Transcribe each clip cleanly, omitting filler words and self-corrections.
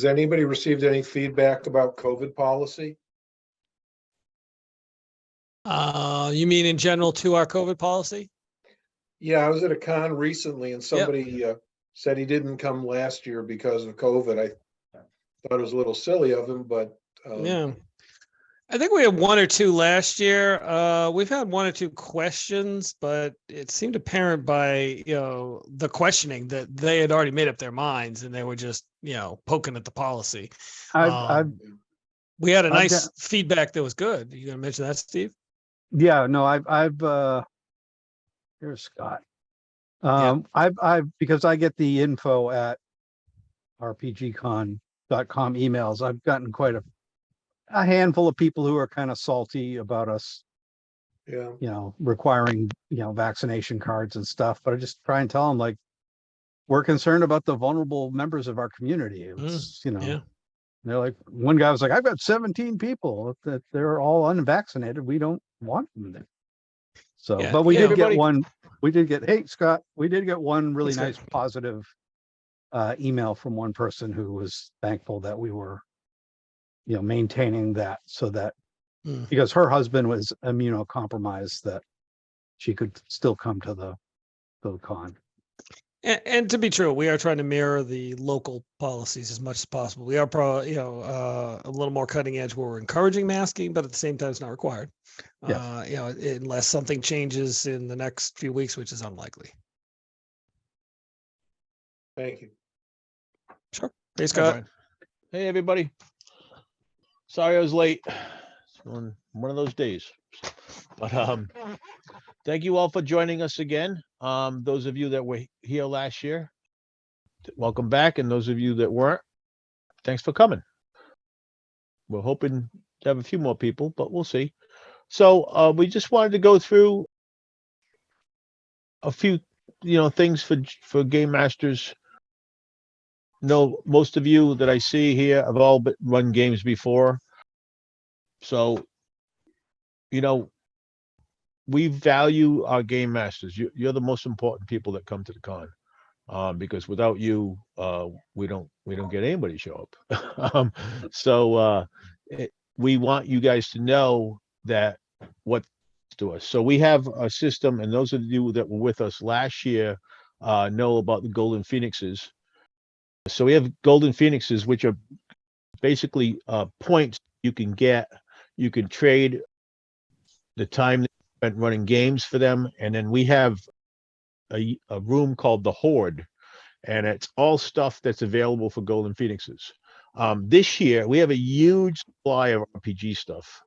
Has anybody received any feedback about COVID policy? You mean in general to our COVID policy? Yeah, I was at a con recently and somebody said he didn't come last year because of COVID. I thought it was a little silly of him, but Yeah. I think we had one or two last year. We've had one or two questions, but it seemed apparent by, the questioning that they had already made up their minds and they were just, poking at the policy. We had a nice feedback that was good. You gonna mention that, Steve? Yeah, no, here's Scott. Because I get the info at RPGCon.com emails. I've gotten quite a handful of people who are kind of salty about us, requiring, vaccination cards and stuff. But I just try and tell them, like, we're concerned about the vulnerable members of our community. It's, they're like, one guy was like, I've got 17 people that they're all unvaccinated. We don't want them there. So, but we did get one. Hey, Scott, we did get one really nice positive email from one person who was thankful that we were, maintaining that, so that because her husband was immunocompromised, that she could still come to the con. And to be true, we are trying to mirror the local policies as much as possible. We are probably, a little more cutting edge where we're encouraging masking, but at the same time, it's not required. Yes. Unless something changes in the next few weeks, which is unlikely. thank you. Sure. Hey, Scott. Hey, everybody. Sorry I was late. It's one of those days. But thank you all for joining us again. Those of you that were here last year, welcome back. And those of you that weren't, thanks for coming. We're hoping to have a few more people, but we'll see. So we just wanted to go through a few, things for game masters. Most of you that I see here have all run games before. So, we value our game masters. You're the most important people that come to the con, because without you, we don't get anybody show up. We want you guys to know that what to us. So we have a system, and those of you that were with us last year know about the Golden Phoenixes. So we have Golden Phoenixes, which are basically points you can get. You can trade the time that you spent running games for them. And then we have a room called the Horde, and it's all stuff that's available for Golden Phoenixes. This year, we have a huge supply of RPG stuff,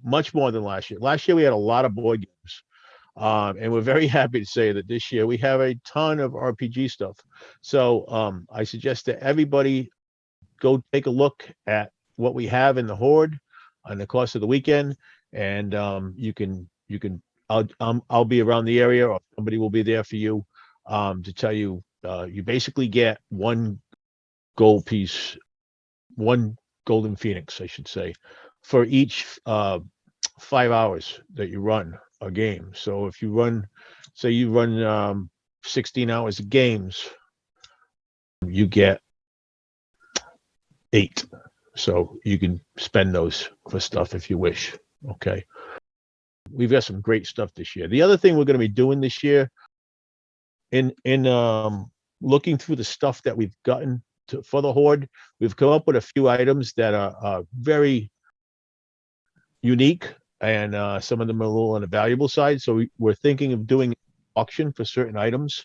much more than last year. Last year, we had a lot of board games. And we're very happy to say that this year we have a ton of RPG stuff. So I suggest that everybody go take a look at what we have in the Horde on the course of the weekend, and I'll be around the area, or somebody will be there for you to tell you. You basically get one gold piece, one Golden Phoenix, I should say, for each 5 hours that you run a game. So if you run, say you run 16 hours of games, you get 8. So you can spend those for stuff if you wish. Okay. We've got some great stuff this year. The other thing we're going to be doing this year, in looking through the stuff that we've gotten for the Horde, we've come up with a few items that are very unique, and some of them are a little on the valuable side. So we're thinking of doing auction for certain items.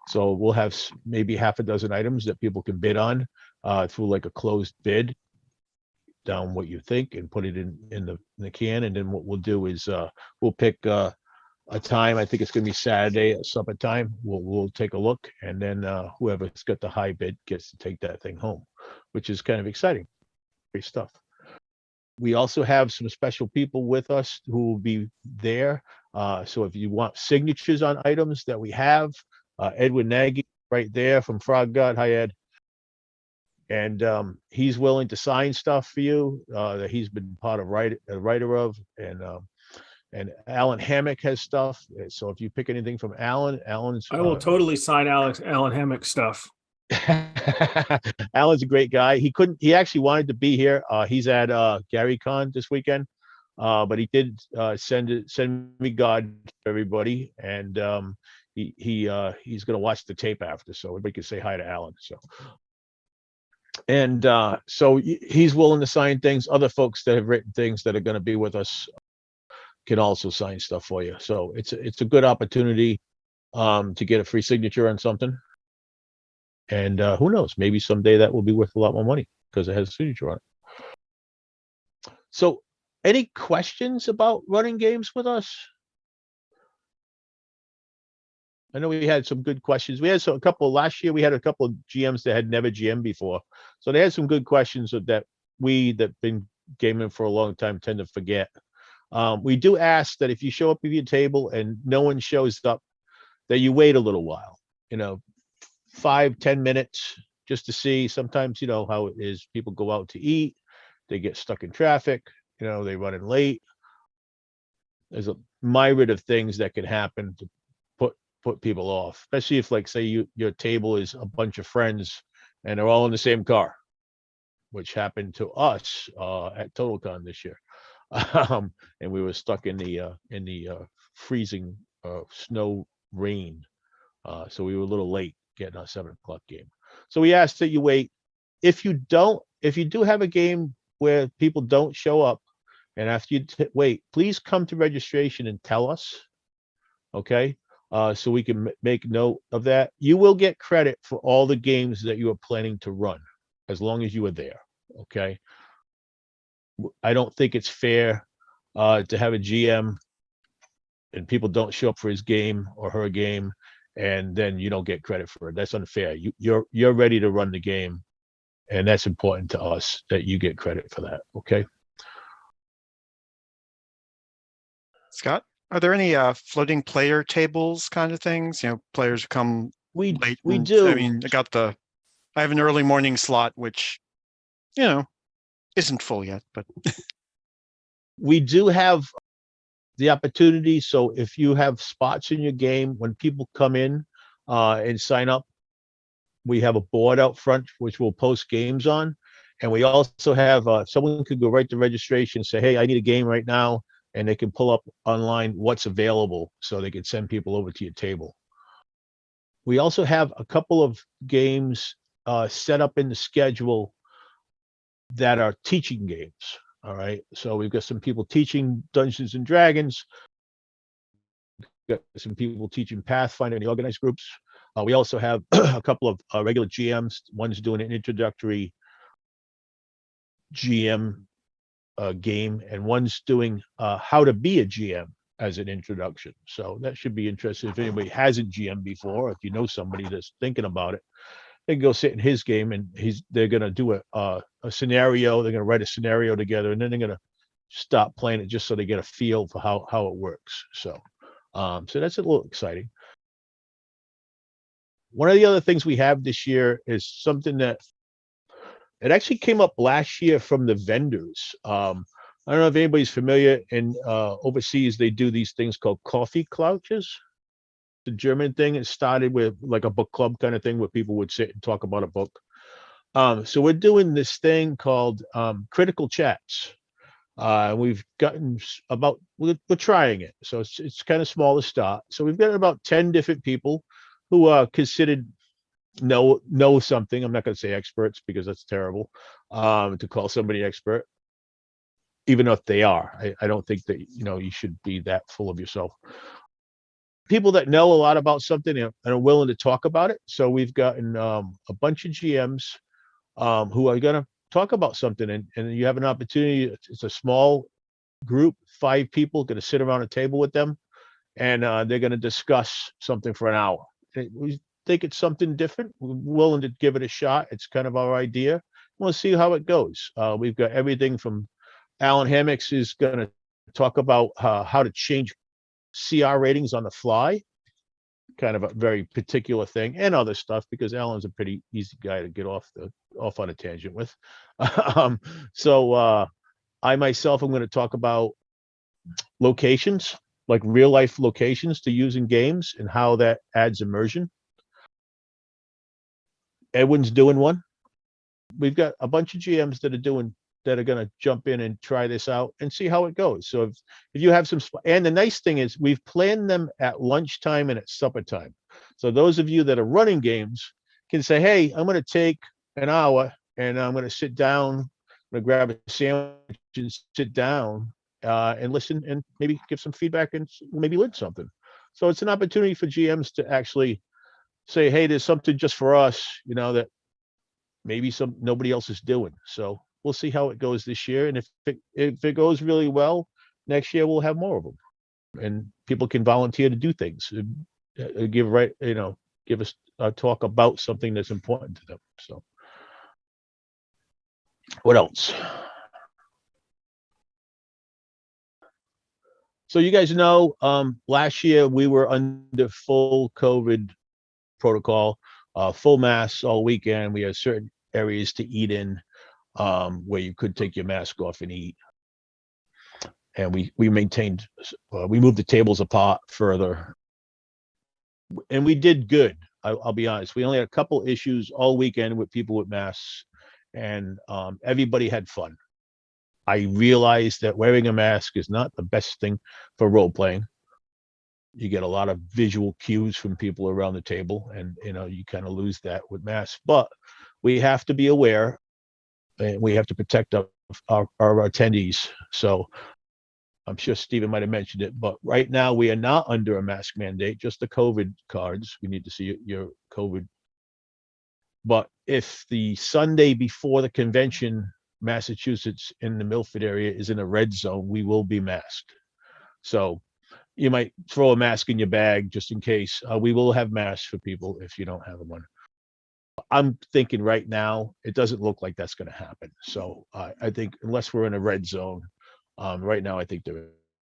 So we'll have maybe half a dozen items that people can bid on through like a closed bid, down what you think and put it in the can. And then what we'll do is we'll pick a time. I think it's going to be Saturday at supper time. We'll take a look, and then whoever's got the high bid gets to take that thing home, which is kind of exciting. Great stuff. We also have some special people with us who will be there. So if you want signatures on items that we have, Edwin Nagy right there from Frog God. Hi, Ed. And he's willing to sign stuff for you that he's been part of a writer of. And Alan Hammock has stuff. So if you pick anything from Alan's I will totally sign Alan Hammock stuff. Alan's a great guy. He actually wanted to be here. He's at GaryCon this weekend. But he did send me God for everybody, and he's gonna watch the tape after, so everybody can say hi to Alan. So, and so he's willing to sign things. Other folks that have written things that are going to be with us can also sign stuff for you. So it's a good opportunity to get a free signature on something. And who knows, maybe someday that will be worth a lot more money because it has a signature on it. So any questions about running games with us? I know we had some good questions. We had a couple last year. We had a couple of GMs that had never GM before. So they had some good questions that that been gaming for a long time tend to forget. We do ask that if you show up at your table and no one shows up, that you wait a little while, 5-10 minutes just to see. Sometimes, how it is. People go out to eat, they get stuck in traffic, they run in late. There's a myriad of things that can happen to put people off, especially if, like, say your table is a bunch of friends and they're all in the same car, which happened to us at TotalCon this year. And we were stuck in the freezing snow rain. So we were a little late getting our 7:00 game. So we ask that you wait. If you do have a game where people don't show up, and after you wait, please come to registration and tell us, okay? So we can make note of that. You will get credit for all the games that you are planning to run, as long as you are there, okay? I don't think it's fair to have a GM and people don't show up for his game or her game, and then you don't get credit for it. That's unfair. You're ready to run the game, and that's important to us that you get credit for that, okay? Scott, are there any floating player tables kind of things? Players who come late. We do. I mean, I have an early morning slot, which, isn't full yet, but we do have the opportunity. So if you have spots in your game, when people come in and sign up, we have a board out front which we'll post games on, and we also have someone could go right to registration and say, hey, I need a game right now, and they can pull up online what's available so they can send people over to your table. We also have a couple of games set up in the schedule that are teaching games. All right. So we've got some people teaching Dungeons and Dragons. We've got some people teaching Pathfinder in the organized groups. We also have a couple of regular GMs. One's doing an introductory GM game, and one's doing how to be a GM as an introduction. So that should be interesting if anybody hasn't GM before, if you know somebody that's thinking about it. They can go sit in his game, and they're going to do a scenario. They're going to write a scenario together, and then they're going to stop playing it just so they get a feel for how it works. So that's a little exciting. One of the other things we have this year is something that it actually came up last year from the vendors. I don't know if anybody's familiar. In overseas, they do these things called coffee couches. The German thing. It started with like a book club kind of thing where people would sit and talk about a book. So we're doing this thing called critical chats. We've gotten we're trying it. So it's kind of small to start. So we've got about 10 different people who are considered know something. I'm not going to say experts because that's terrible to call somebody expert, even if they are. I don't think that you should be that full of yourself. People that know a lot about something and are willing to talk about it. So we've gotten a bunch of GMs who are going to talk about something, and you have an opportunity. It's a small group, 5 people, going to sit around a table with them, and they're going to discuss something for an hour. We think it's something different. We're willing to give it a shot. It's kind of our idea. We'll see how it goes. We've got everything from Alan Hammocks is going to talk about how to change CR ratings on the fly, kind of a very particular thing, and other stuff, because Alan's a pretty easy guy to get off on a tangent with. So I myself am going to talk about locations, like real life locations to use in games and how that adds immersion. Edwin's doing one. We've got a bunch of GMs that are going to jump in and try this out and see how it goes. So if you have some, and the nice thing is we've planned them at lunchtime and at supper time. So those of you that are running games can say, hey, I'm going to take an hour and I'm going to sit down, I'm going to grab a sandwich and sit down and listen and maybe give some feedback and maybe learn something. So it's an opportunity for GMs to actually say, hey, there's something just for us, that maybe nobody else is doing. So we'll see how it goes this year. And if it goes really well, next year we'll have more of them. And people can volunteer to do things, give us a talk about something that's important to them. So what else? So you guys know, last year we were under full COVID protocol, full masks all weekend. We had certain areas to eat in where you could take your mask off and eat. And we maintained, we moved the tables apart further. And we did good. I'll be honest. We only had a couple issues all weekend with people with masks, and everybody had fun. I realized that wearing a mask is not the best thing for role playing. You get a lot of visual cues from people around the table, and you kind of lose that with masks. But we have to be aware, and we have to protect our attendees. So I'm sure Stephen might have mentioned it, but right now we are not under a mask mandate, just the COVID cards. We need to see your COVID. But if the Sunday before the convention, Massachusetts in the Milford area is in a red zone, we will be masked. So you might throw a mask in your bag just in case. We will have masks for people if you don't have one. I'm thinking right now, it doesn't look like that's going to happen. So I think unless we're in a red zone, right now, I think they're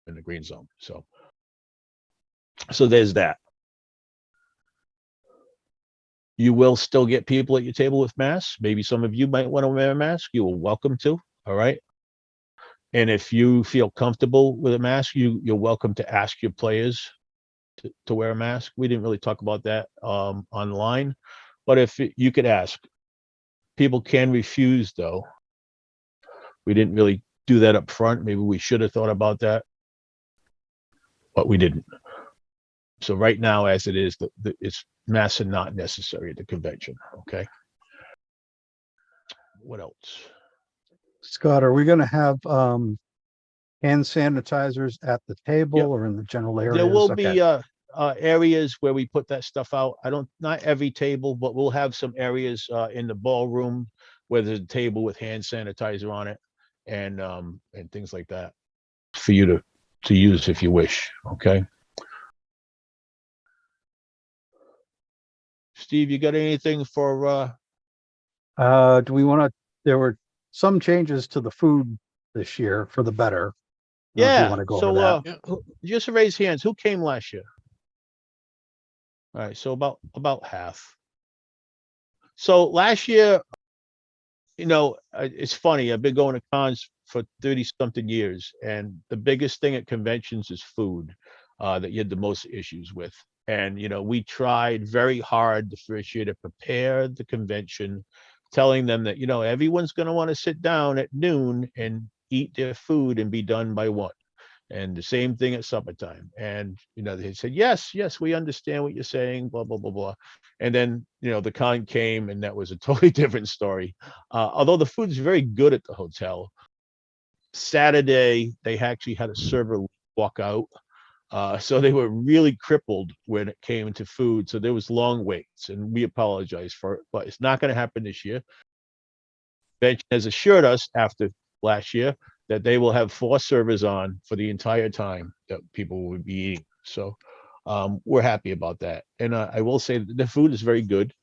in the green zone. So there's that. You will still get people at your table with masks. Maybe some of you might want to wear a mask. You are welcome to. All right. And if you feel comfortable with a mask, you're welcome to ask your players to wear a mask. We didn't really talk about that online, but if you could ask, people can refuse though. We didn't really do that up front. Maybe we should have thought about that, but we didn't. So right now, as it is, it's masks are not necessary at the convention. Okay. What else? Scott, are we going to have hand sanitizers at the table or in the general areas? There will be areas where we put that stuff out. Not every table, but we'll have some areas in the ballroom where there's a table with hand sanitizer on it and things like that for you to use if you wish. Okay. Steve, you got anything for do we want to, there were some changes to the food this year for the better. Yeah. Want to go over that? Just raise hands. Who came last year? All right. So about half. So last year, it's funny. I've been going to cons for 30 something years. And the biggest thing at conventions is food that you had the most issues with. And, we tried very hard the first year to prepare the convention, telling them that, everyone's going to want to sit down at noon and eat their food and be done by 1. And the same thing at supper time. And, they said, yes, we understand what you're saying, blah, blah, blah, blah. And then, the con came and that was a totally different story. Although the food's very good at the hotel. Saturday, they actually had a server walk out. So they were really crippled when it came to food. So there was long waits, and we apologize for it, but it's not going to happen this year. Convention has assured us after last year that they will have 4 servers on for the entire time that people will be eating. So we're happy about that. And I will say that the food is very good.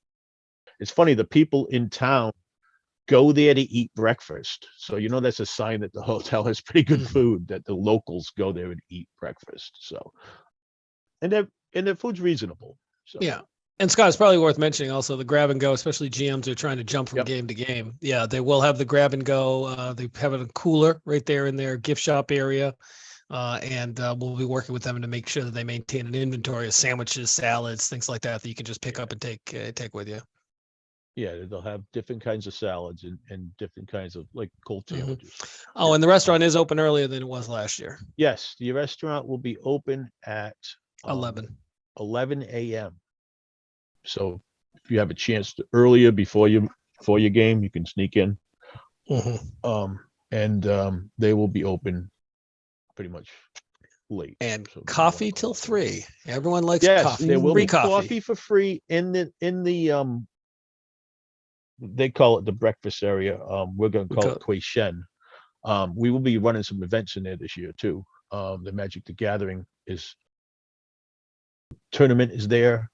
It's funny, the people in town go there to eat breakfast. So, that's a sign that the hotel has pretty good food, that the locals go there and eat breakfast. So, and their food's reasonable. So. Yeah. And Scott, it's probably worth mentioning also the grab and go, especially GMs are trying to jump from game to game. Yeah, they will have the grab and go. They have a cooler right there in their gift shop area. And we'll be working with them to make sure that they maintain an inventory of sandwiches, salads, things like that you can just pick up and take with you. Yeah, they'll have different kinds of salads and different kinds of like cold sandwiches. Oh, and the restaurant is open earlier than it was last year. Yes, the restaurant will be open at 11. 11 a.m. So if you have a chance to earlier before your game, you can sneak in. They will be open pretty much late. And So coffee till 3. Everyone likes yes, coffee. there will Free be coffee for free in the they call it the breakfast area. We're gonna call it Kui Shen. We will be running some events in there this year too. The Magic the Gathering tournament is there.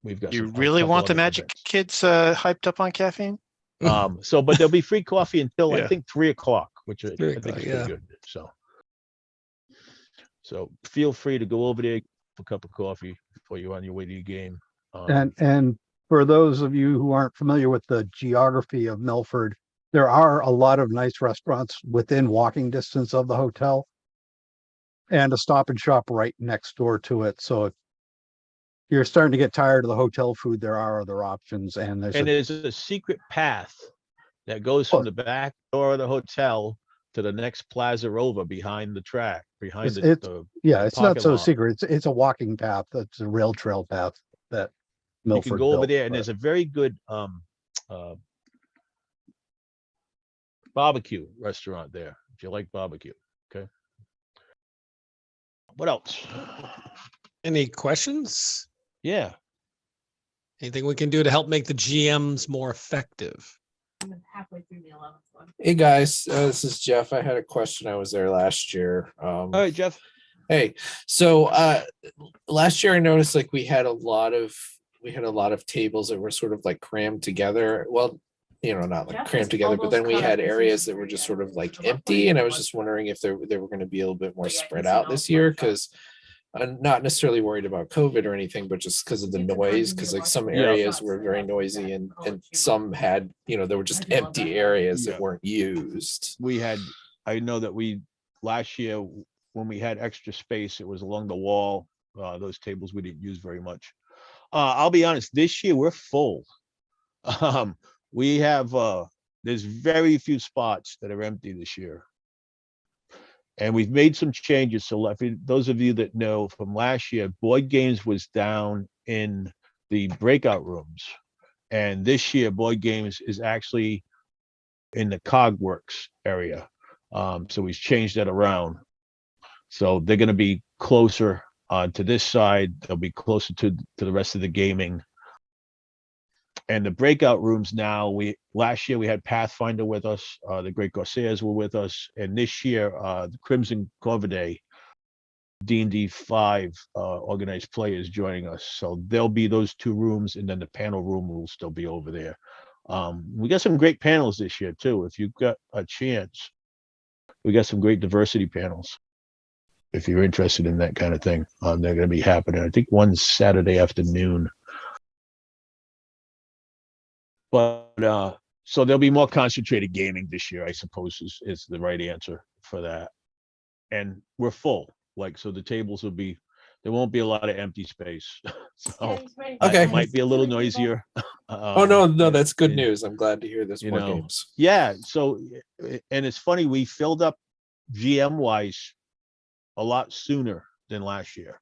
We've got. You really want the Magic events. kids hyped up on caffeine? But there'll be free coffee until I think 3:00, which I think is pretty good. So feel free to go over there, for a cup of coffee before you're on your way to your game. And for those of you who aren't familiar with the geography of Milford, there are a lot of nice restaurants within walking distance of the hotel and a Stop and Shop right next door to it. So if you're starting to get tired of the hotel food, there are other options. And there's a secret path that goes from the back door of the hotel to the next plaza over behind the track, it's not so secret. It's a walking path. It's a rail trail path that Milford you can go over built, there, and there's a very good barbecue restaurant there if you like barbecue. Okay. What else? Any questions? Yeah. Anything we can do to help make the GMs more effective? I'm halfway through the 11th one. Hey guys, this is Jeff. I had a question. I was there last year. All right, Jeff. Hey, so last year I noticed like we had a lot of tables that were sort of like crammed together. Well, not like crammed together, but then we had areas that were just sort of like empty. And I was just wondering if they were going to be a little bit more spread out this year, because I'm not necessarily worried about COVID or anything, but just because of the noise, because like some areas were very noisy and some had, there were just empty areas that weren't used. I know that last year when we had extra space, it was along the wall. Those tables we didn't use very much. I'll be honest, this year we're full. We have, there's very few spots that are empty this year. And we've made some changes. So those of you that know from last year, board games was down in the breakout rooms. And this year, board games is actually in the Cogworks area. So we've changed that around. So they're going to be closer to this side. They'll be closer to the rest of the gaming. And the breakout rooms now, last year we had Pathfinder with us, the Great Corsairs were with us, and this year the Crimson Corvidae D&D 5 organized players joining us. So there'll be those two rooms, and then the panel room will still be over there. We got some great panels this year too. If you've got a chance, we got some great diversity panels. If you're interested in that kind of thing, they're going to be happening. I think one's Saturday afternoon. But so there'll be more concentrated gaming this year, I suppose is the right answer for that. And we're full, so the tables there won't be a lot of empty space. So okay, it might be a little noisier. No, that's good news. I'm glad to hear this. More games. Yeah. So, and it's funny, we filled up GM wise a lot sooner than last year.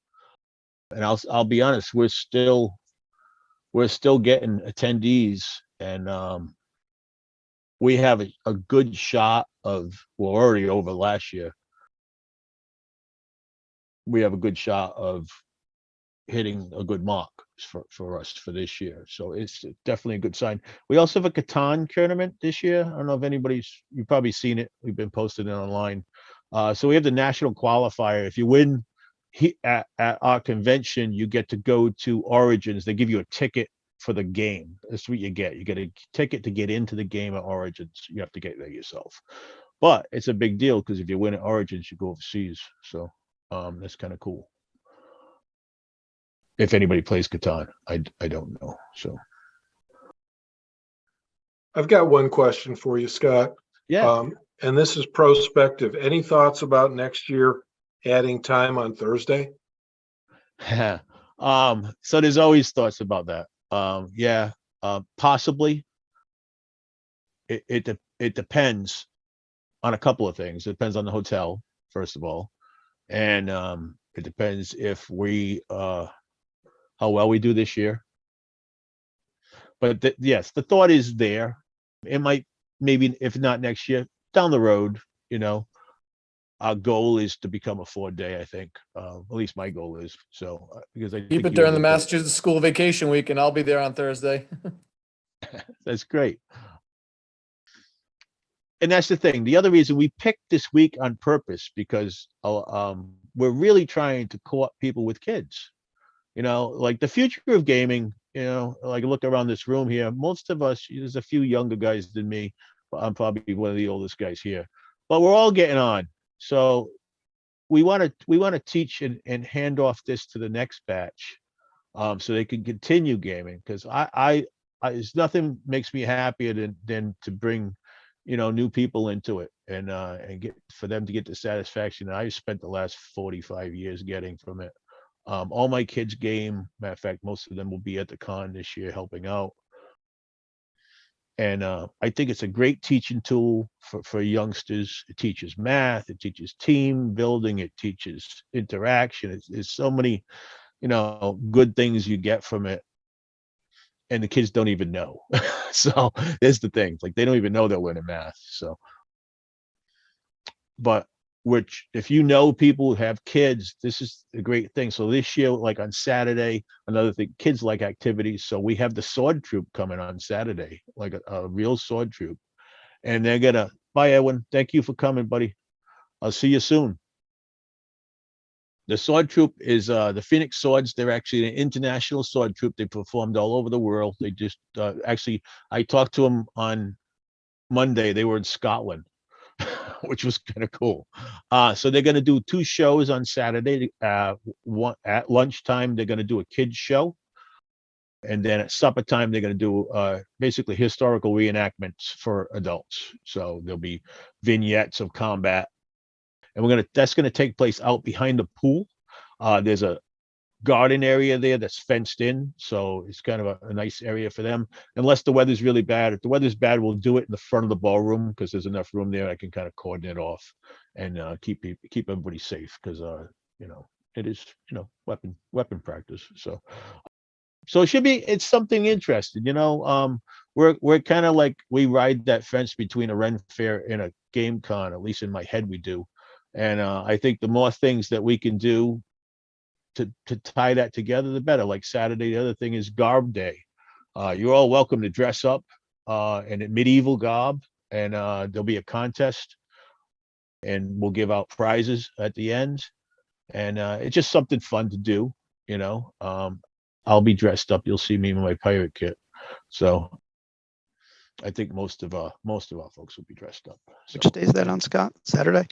And I'll be honest, we're still getting attendees. And we have a good shot we're already over last year. We have a good shot of hitting a good mark for us for this year. So it's definitely a good sign. We also have a Catan tournament this year. I don't know if you've probably seen it. We've been posting it online. So we have the national qualifier. If you win at our convention, you get to go to Origins. They give you a ticket for the game. That's what you get. You get a ticket to get into the game at Origins. You have to get there yourself. But it's a big deal because if you win at Origins, you go overseas. So that's kind of cool. If anybody plays Catan, I don't know. So I've got one question for you, Scott. Yeah. And this is prospective. Any thoughts about next year adding time on Thursday? So there's always thoughts about that. Possibly. It depends on a couple of things. It depends on the hotel, first of all, and it depends if we how well we do this year. But yes, the thought is there. It might, maybe if not next year, down the road. Our goal is to become a 4-day. I think, at least my goal is. So because I Keep think it you during guys the will do- Massachusetts school vacation week, and I'll be there on Thursday. That's great. And that's the thing. The other reason we picked this week on purpose, because we're really trying to court people with kids. Like the future of gaming, like look around this room here, most of us, there's a few younger guys than me, but I'm probably one of the oldest guys here, but we're all getting on. So we want to teach and hand off this to the next batch, so they can continue gaming. Because I there's nothing makes me happier than to bring new people into it, and get for them to get the satisfaction that I've spent the last 45 years getting from it. All my kids game. Matter of fact, most of them will be at the con this year helping out. And I think it's a great teaching tool for youngsters. It teaches math, it teaches team building, it teaches interaction. It's so many, good things you get from it. And the kids don't even know. So there's the thing. Like they don't even know they're learning math. So, but if people who have kids, this is a great thing. So this year, like on Saturday, another thing, kids like activities. So we have the sword troop coming on Saturday, like a real sword troop. And they're gonna, bye Edwin. Thank you for coming, buddy. I'll see you soon. The sword troop is the Phoenix Swords. They're actually an international sword troop. They performed all over the world. They just actually, I talked to them on Monday. They were in Scotland, which was kind of cool. So they're going to do 2 shows on Saturday. One at lunchtime, they're going to do a kids show. And then at supper time, they're going to do basically historical reenactments for adults. So there'll be vignettes of combat. And that's going to take place out behind the pool. There's a garden area there that's fenced in. So it's kind of a nice area for them, unless the weather's really bad. If the weather's bad, we'll do it in the front of the ballroom, because there's enough room there. I can kind of coordinate off and keep everybody safe, because it is weapon practice. So it should be, it's something interesting. We're kind of like, we ride that fence between a Ren Fair and a GameCon, at least in my head we do. And I think the more things that we can do to tie that together, the better. Like Saturday, the other thing is Garb Day. You're all welcome to dress up in a medieval garb, and there'll be a contest, and we'll give out prizes at the end. And it's just something fun to do. I'll be dressed up. You'll see me in my pirate kit. So I think most of our folks will be dressed up. So, Which day is that on, Scott? Saturday?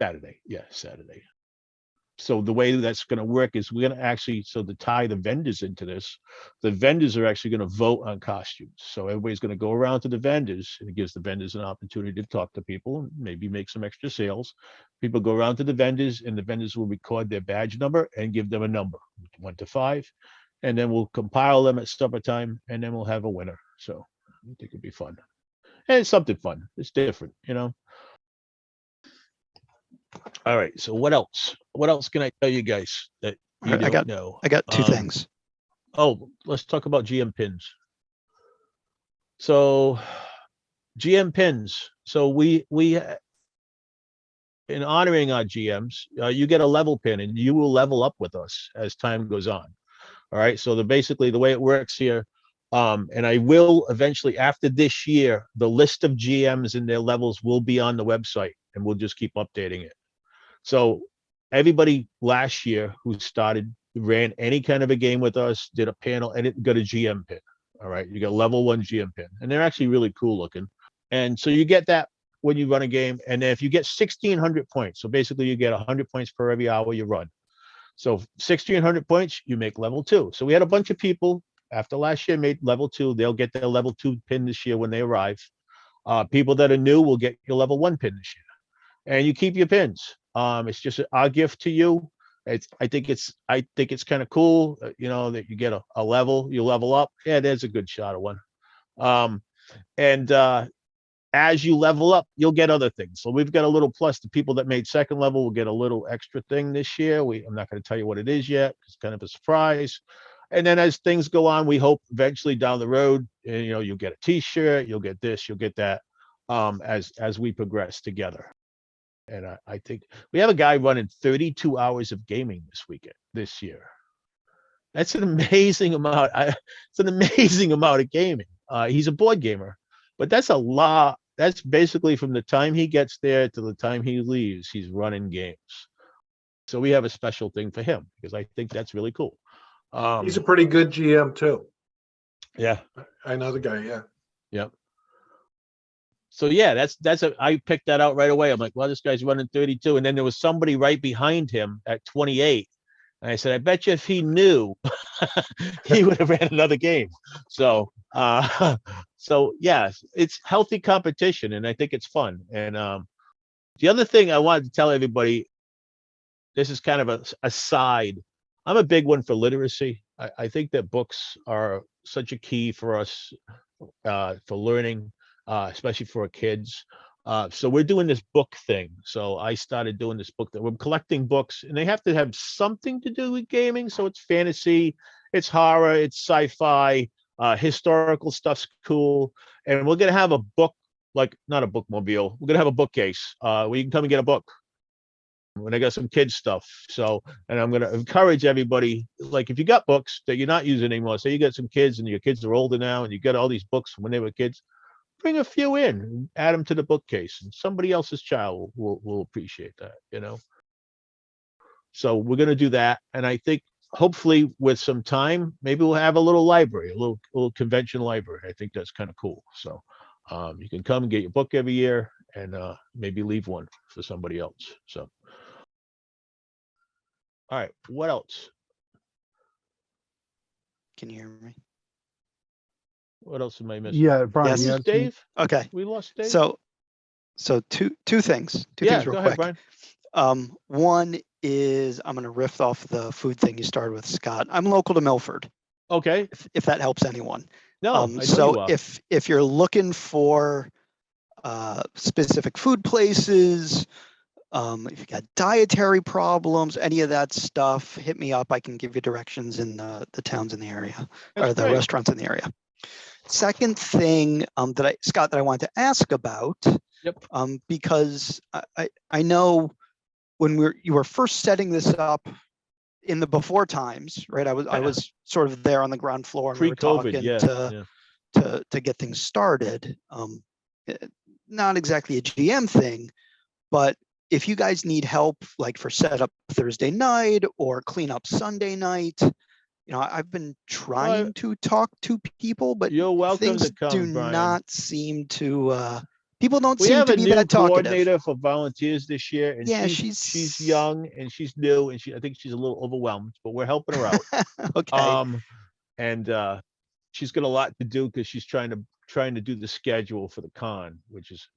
Saturday. Yeah, Saturday. So the way that's going to work is we're going to actually, so to tie the vendors into this, the vendors are actually going to vote on costumes. So everybody's going to go around to the vendors, and it gives the vendors an opportunity to talk to people and maybe make some extra sales. People go around to the vendors, and the vendors will record their badge number and give them a number, 1 to 5. And then we'll compile them at supper time, and then we'll have a winner. So I think it'll be fun. And it's something fun. It's different, All right. So what else? What else can I tell you guys that you don't know? I got 2 things. Oh, let's talk about GM pins. So GM pins. So we in honoring our GMs, you get a level pin, and you will level up with us as time goes on. All right. So basically the way it works here, and I will eventually, after this year, the list of GMs and their levels will be on the website, and we'll just keep updating it. So everybody last year who ran any kind of a game with us, did a panel, and it got a GM pin. All right. You got level 1 GM pin, and they're actually really cool looking. And so you get that when you run a game. And then if you get 1,600 points, so basically you get 100 points per every hour you run. So 1,600 points, you make level 2. So we had a bunch of people after last year made level 2. They'll get their level 2 pin this year when they arrive. People that are new will get your level 1 pin this year, and you keep your pins. It's just our gift to you. I think it's kind of cool, you know, that you get a level, you level up. Yeah, there's a good shot of one. And as you level up, you'll get other things. So we've got a little plus. The people that made second level will get a little extra thing this year. I'm not going to tell you what it is yet. It's kind of a surprise. And then as things go on, we hope eventually down the road, you know, you'll get a T-shirt, you'll get this, you'll get that, as we progress together. And I think we have a guy running 32 hours of gaming this year. That's an amazing amount. It's an amazing amount of gaming. He's a board gamer, but that's a lot. That's basically from the time he gets there to the time he leaves, he's running games. So we have a special thing for him because I think that's really cool. He's a pretty good GM too. Yeah. I know the guy. Yeah. Yep. So yeah, I picked that out right away. I'm like, well, this guy's running 32. And then there was somebody right behind him at 28. And I said, I bet you if he knew, he would have ran another game. So, so yeah, it's healthy competition and I think it's fun. And the other thing I wanted to tell everybody, this is kind of a side. I'm a big one for literacy. I think that books are such a key for us for learning, especially for our kids. So we're doing this book thing. So I started doing this book that we're collecting books and they have to have something to do with gaming. So it's fantasy, it's horror, it's sci-fi, historical stuff's cool. And we're going to have a book, like not a bookmobile. We're going to have a bookcase where you can come and get a book. When I got some kids stuff. So, and I'm going to encourage everybody, like if you got books that you're not using anymore, say you got some kids and your kids are older now and you got all these books from when they were kids, bring a few in and add them to the bookcase and somebody else's child will appreciate that, you know? So we're going to do that. And I think hopefully with some time, maybe we'll have a little library, a little convention library. I think that's kind of cool. So you can come and get your book every year and maybe leave one for somebody else. So. All right, what else? Can you hear me? What else am I missing? Yeah, Brian, Yes. you Is had some- Okay. We lost Dave? So two things. Two yeah, things real go ahead, quick. Brian. One is I'm going to riff off the food thing you started with, Scott. I'm local to Milford, Okay. if that helps anyone. No, I know So you are. if you're looking for specific food places, if you got dietary problems, any of that stuff, hit me up. I can give you directions in the towns in the area That's or the great. restaurants in the area. Second thing Scott, that I wanted to ask about, Yep. because I know when you were first setting this up in the before times, right? I was sort of there on the ground floor and we were Pre-COVID, talking yeah. to get things started. Not exactly a GM thing, but if you guys need help, like for setup Thursday night or clean up Sunday night, you know, I've been trying to talk to people, but You're welcome things to come, do Brian. not seem to, people don't We seem have to a be new that talkative. coordinator for volunteers this year, and Yeah, she's young and she's new, and I think she's a little overwhelmed, but we're helping her out. Okay. And she's got a lot to do because she's trying to do the schedule for the con, which is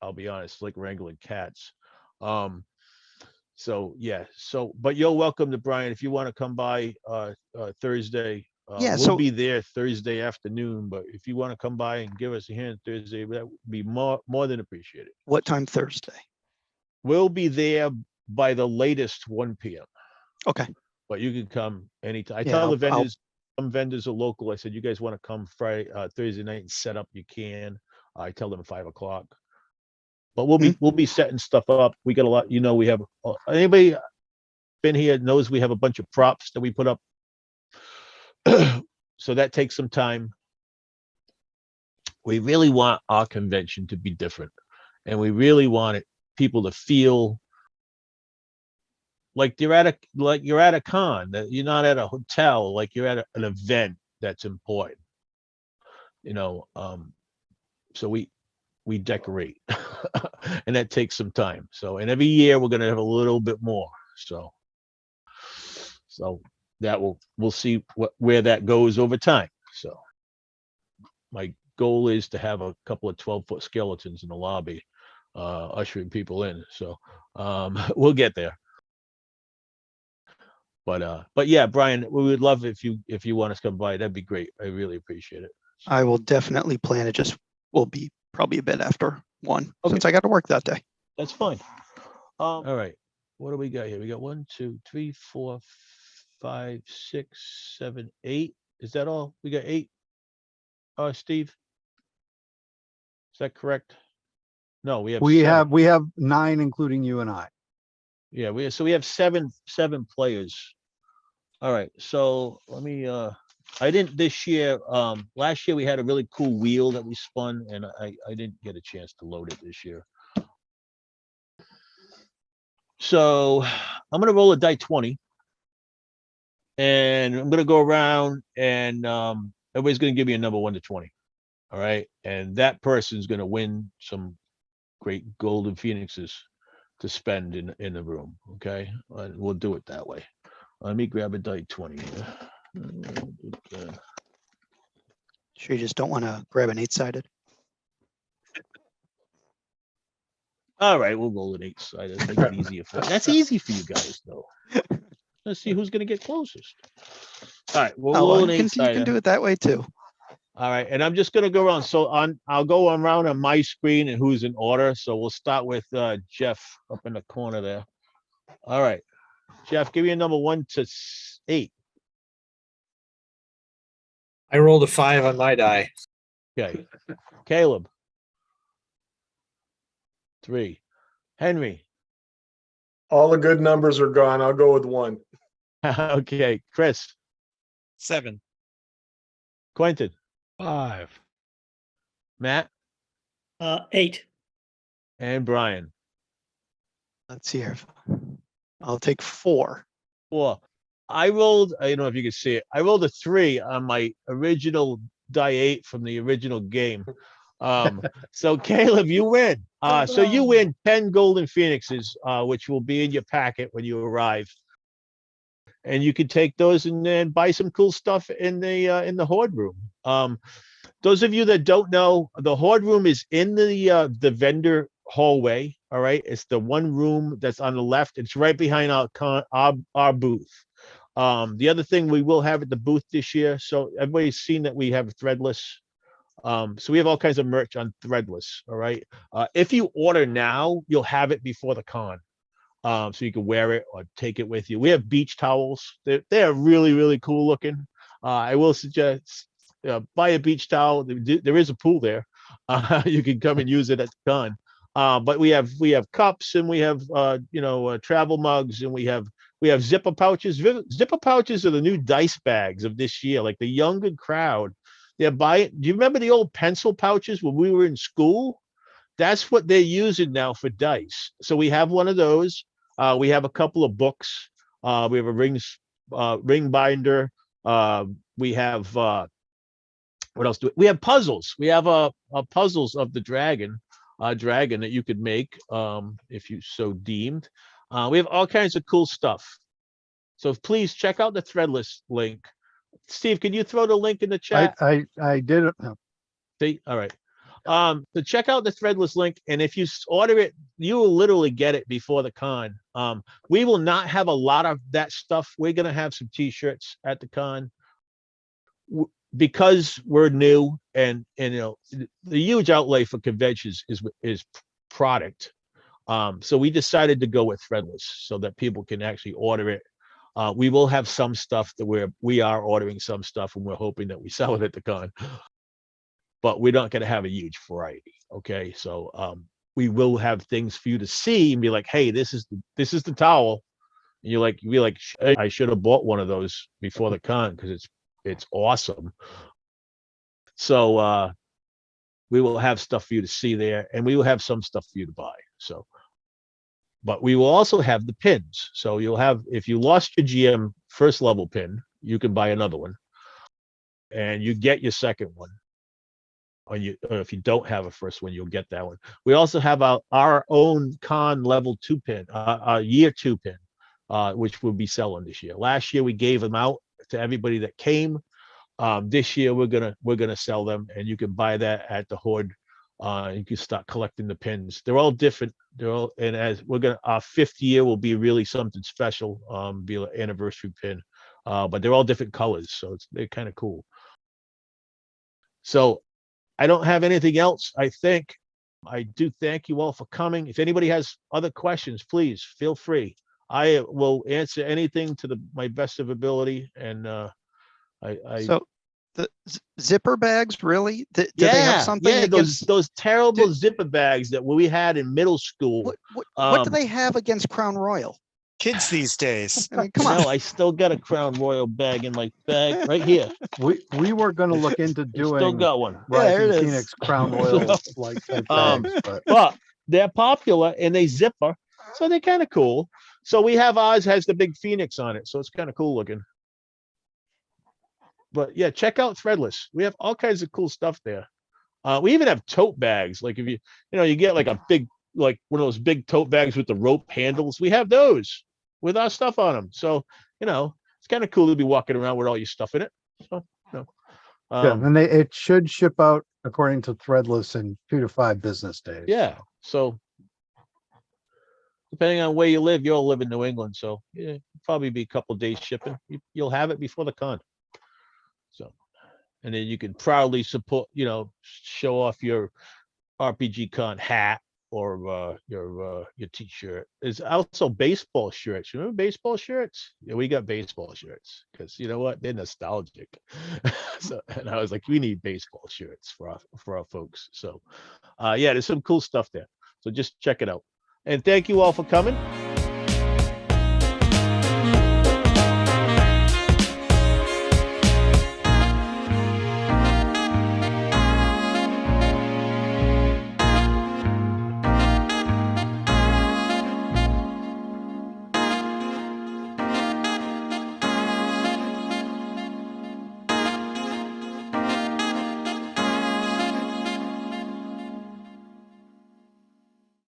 I'll be honest, like wrangling cats. So yeah, but you're welcome to Brian if you want to come by Thursday. Yeah, we'll so- be there Thursday afternoon, but if you want to come by and give us a hand Thursday, that would be more than appreciated. What time Thursday? We'll be there by the latest 1 p.m. Okay. But you can come anytime. I Yeah, tell the I'll- vendors, some vendors are local. I said, you guys want to come Thursday night and set up, you can. I tell them 5 o'clock. But we'll be setting stuff up. We got a lot, you know, we have anybody been here knows we have a bunch of props that we put up. So that takes some time. We really want our convention to be different. And we really want people to feel like you're at a con, that you're not at a hotel, like you're at an event that's important. You know, so we decorate and that takes some time. So, and every year we're going to have a little bit more. So that we'll see where that goes over time. So my goal is to have a couple of 12-foot skeletons in the lobby, ushering people in. So we'll get there. But yeah, Brian, we would love if you want us to come by. That'd be great. I really appreciate it. I will definitely plan. It just will be probably a bit after 1 Okay. since I got to work that day. That's fine. All right. What do we got here? We got 1, 2, 3, 4, 5, 6, 7, 8. Is that all? We got 8. Steve? Is that correct? No, we have We 7. have 9, including you and I. Yeah, we have seven players. All right, so let me I didn't this year. Last year we had a really cool wheel that we spun, and I didn't get a chance to load it this year. So I'm gonna roll a die 20, and I'm gonna go around, and everybody's gonna give me a number 1 to 20. All right, and that person's gonna win some great golden phoenixes to spend in the room. Okay, we'll do it that way. Let me grab a die 20 here. Sure, you just don't want to grab an 8-sided. All right, we'll roll an 8-sided. Make it easier for that's easy for you guys though. Let's see who's gonna get closest. All right, we'll roll an You 8-sided. can do it that way too. All right, and I'm just gonna go around. So I'll go around on my screen and who's in order. So we'll start with Jeff up in the corner there. All right, Jeff, give me a number 1 to 8. I rolled a 5 on my die. Okay, Caleb. 3. Henry. All the good numbers are gone. I'll go with 1. Okay, Chris. 7. Quentin. 5. Matt. 8. And Brian. Let's see here. I'll take 4. 4. I rolled, I don't know if you can see it. I rolled a 3 on my original die 8 from the original game. So Caleb, you win. So you win 10 golden phoenixes, which will be in your packet when you arrive. And you can take those and then buy some cool stuff in the hoard room. Those of you that don't know, the hoard room is in the vendor hallway. All right, it's the one room that's on the left. It's right behind our booth. The other thing we will have at the booth this year. So everybody's seen that we have Threadless. So we have all kinds of merch on Threadless. All right. If you order now, you'll have it before the con. So you can wear it or take it with you. We have beach towels. They're really, really cool looking. I will suggest buy a beach towel. There is a pool there. You can come and use it at the con. But we have cups, and we have travel mugs, and we have zipper pouches. Zipper pouches are the new dice bags of this year. Like the younger crowd, they're buying. Do you remember the old pencil pouches when we were in school? That's what they're using now for dice. So we have one of those. We have a couple of books. We have a ring binder. We have what else do we have? Puzzles. We have a puzzles of the dragon that you could make if you so deemed. We have all kinds of cool stuff. So please check out the Threadless link. Steve, can you throw the link in the chat? I did it. See, all right. So check out the Threadless link, and if you order it, you will literally get it before the con. We will not have a lot of that stuff. We're gonna have some T-shirts at the con because we're new, and the huge outlay for conventions is product. So we decided to go with Threadless so that people can actually order it. We will have some stuff that we are ordering some stuff, and we're hoping that we sell it at the con. But we're not going to have a huge variety. Okay, so we will have things for you to see and be like, hey, this is the towel. And you're like, I should have bought one of those before the con because it's awesome. So we will have stuff for you to see there, and we will have some stuff for you to buy. So, but we will also have the pins. So you'll have, if you lost your GM first level pin, you can buy another one, and you get your second one. Or if you don't have a first one, you'll get that one. We also have our own con level 2 pin, year 2 pin, which we'll be selling this year. Last year we gave them out to everybody that came. This year we're gonna sell them, and you can buy that at the hoard You can start collecting the pins. They're all different. They're all, and as our 5th year will be really something special. Be an anniversary pin. But they're all different colors, so they're kind of cool. So I don't have anything else. I think I do thank you all for coming. If anybody has other questions, please feel free. I will answer anything to my best of ability. And So the zipper bags, really? Do they have something against those terrible zipper bags that we had in middle school? What do they have against Crown Royal? Kids these days. I mean, come on. No, I still got a Crown Royal bag in my bag right here. We were going to look into Still doing got one. Rising it is. Phoenix Crown Royal like type bags, but But they're popular and they zipper, so they're kind of cool. So we have ours has the big Phoenix on it, so it's kind of cool looking. But yeah, check out Threadless. We have all kinds of cool stuff there. We even have tote bags. Like if you get like a big, like one of those big tote bags with the rope handles. We have those with our stuff on them. So, it's kind of cool to be walking around with all your stuff in it. So, yeah, and it should ship out according to Threadless in 2 to 5 business days. Yeah. So depending on where you live, you all live in New England. So yeah, probably be a couple of days shipping. You'll have it before the con. So, and then you can proudly support, show off your RPGCon hat or your t-shirt. There's also baseball shirts. You remember baseball shirts? Yeah, we got baseball shirts because you know what? They're nostalgic. So, and I was like, we need baseball shirts for our folks. So, yeah, there's some cool stuff there. So just check it out. And thank you all for coming.